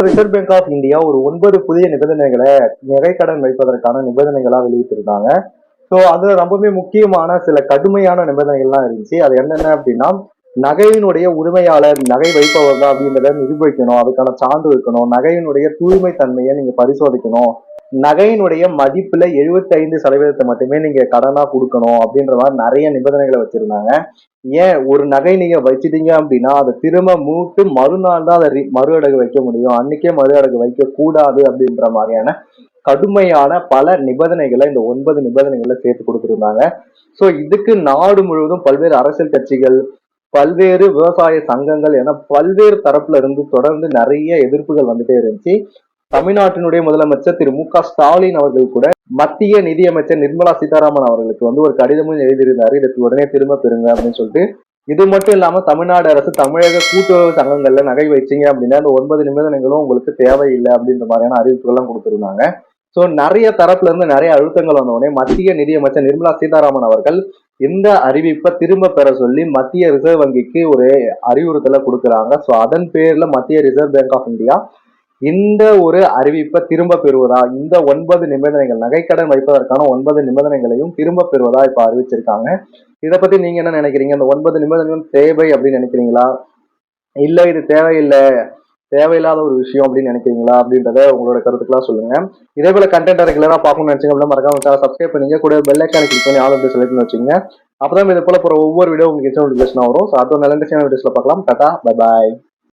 Reserve bank of India ஒரு 9 புதிய நிபந்தனைகளை நகைக்கடன் வைப்பதற்கான நிபந்தனைகளா வெளியிட்டிருந்தாங்க. ஸோ அதுல ரொம்பவே முக்கியமான சில கடுமையான நிபந்தனைகள்லாம் இருந்துச்சு. அது என்னென்ன அப்படின்னா, நகையினுடைய உரிமையாளர் நகை வைப்பவர் தான் அப்படின்றத நிரூபிக்கணும். அதுக்கான சான்று இருக்கணும். நகையினுடைய தூய்மை தன்மையை நீங்க பரிசோதிக்கணும். நகையினுடைய மதிப்புல 75% மட்டுமே நீங்க கடனா கொடுக்கணும் அப்படின்ற மாதிரி நிறைய நிபந்தனைகளை வச்சிருந்தாங்க. ஏன் ஒரு நகை நீங்க வச்சிட்டீங்க அப்படின்னா அதை திரும்ப மூட்டு மறுநாள் தான் அதை மறு அடகு வைக்க முடியும். அன்னைக்கே மறு அடகு வைக்க கூடாது அப்படின்ற மாதிரியான கடுமையான பல நிபந்தனைகளை இந்த 9 நிபந்தனைகளை சேர்த்து கொடுத்திருந்தாங்க. சோ இதுக்கு நாடு முழுவதும் பல்வேறு அரசியல் கட்சிகள், பல்வேறு விவசாய சங்கங்கள் என பல்வேறு தரப்புல இருந்து தொடர்ந்து நிறைய எதிர்ப்புகள் வந்துட்டே இருந்துச்சு. தமிழ்நாட்டினுடைய முதலமைச்சர் திரு மு.க.ஸ்டாலின் அவர்கள் கூட மத்திய நிதியமைச்சர் நிர்மலா சீதாராமன் அவர்களுக்கு ஒரு கடிதமும் எழுதியிருந்தாரு, இதற்கு உடனே திரும்ப பெறுங்க அப்படின்னு சொல்லிட்டு. இது மட்டும் இல்லாம தமிழ்நாடு அரசு தமிழக கூட்டுறவு சங்கங்கள்ல நகை வச்சீங்க அப்படின்னா அந்த 9 நிபந்தனைகளும் உங்களுக்கு தேவையில்லை அப்படின்ற மாதிரியான அறிவிப்புகள்லாம் கொடுத்திருந்தாங்க. சோ நிறைய தரப்புல இருந்து நிறைய அழுத்தங்கள் வந்த உடனே மத்திய நிதியமைச்சர் நிர்மலா சீதாராமன் அவர்கள் இந்த அறிவிப்பை திரும்ப பெற சொல்லி மத்திய ரிசர்வ் வங்கிக்கு ஒரு அறிவுறுத்தலை கொடுக்குறாங்க. சோ அதன் பேர்ல மத்திய ரிசர்வ் பேங்க் ஆஃப் இந்தியா இந்த ஒரு அறிவிப்பை திரும்ப பெறுவதா, இந்த 9 நிபந்தனைகள் நகைக்கடன் வைப்பதற்கான 9 நிபந்தனைகளையும் திரும்ப பெறுவதா இப்ப அறிவிச்சிருக்காங்க. இதை பத்தி நீங்க என்ன நினைக்கிறீங்க? இந்த 9 நிபந்தனைகளும் தேவை அப்படின்னு நினைக்கிறீங்களா, இல்ல இது தேவையில்லை தேவையில்லாத ஒரு விஷயம் அப்படின்னு நினைக்கிறீங்களா அப்படின்றத உங்களோட கருத்துக்களா சொல்லுங்க. இதே போல கண்டென்ட் ரெகுலரா பார்க்கணும்னு நினைச்சீங்க அப்படின்னா மறக்காம சப்ஸ்கிரைப் பண்ணுங்க. கூட பெல் ஐக்கானை கிளிக் பண்ணி ஆல் ஆஃப் தி செலக்ட் வச்சுங்க. அப்பதான் இது போல போற ஒவ்வொரு வீடியோ உங்களுக்கு நோட்டிஃபிகேஷன் வரும். ஸோ அது நல்ல வீடியோஸ்ல பார்க்கலாம். Tata, bye bye.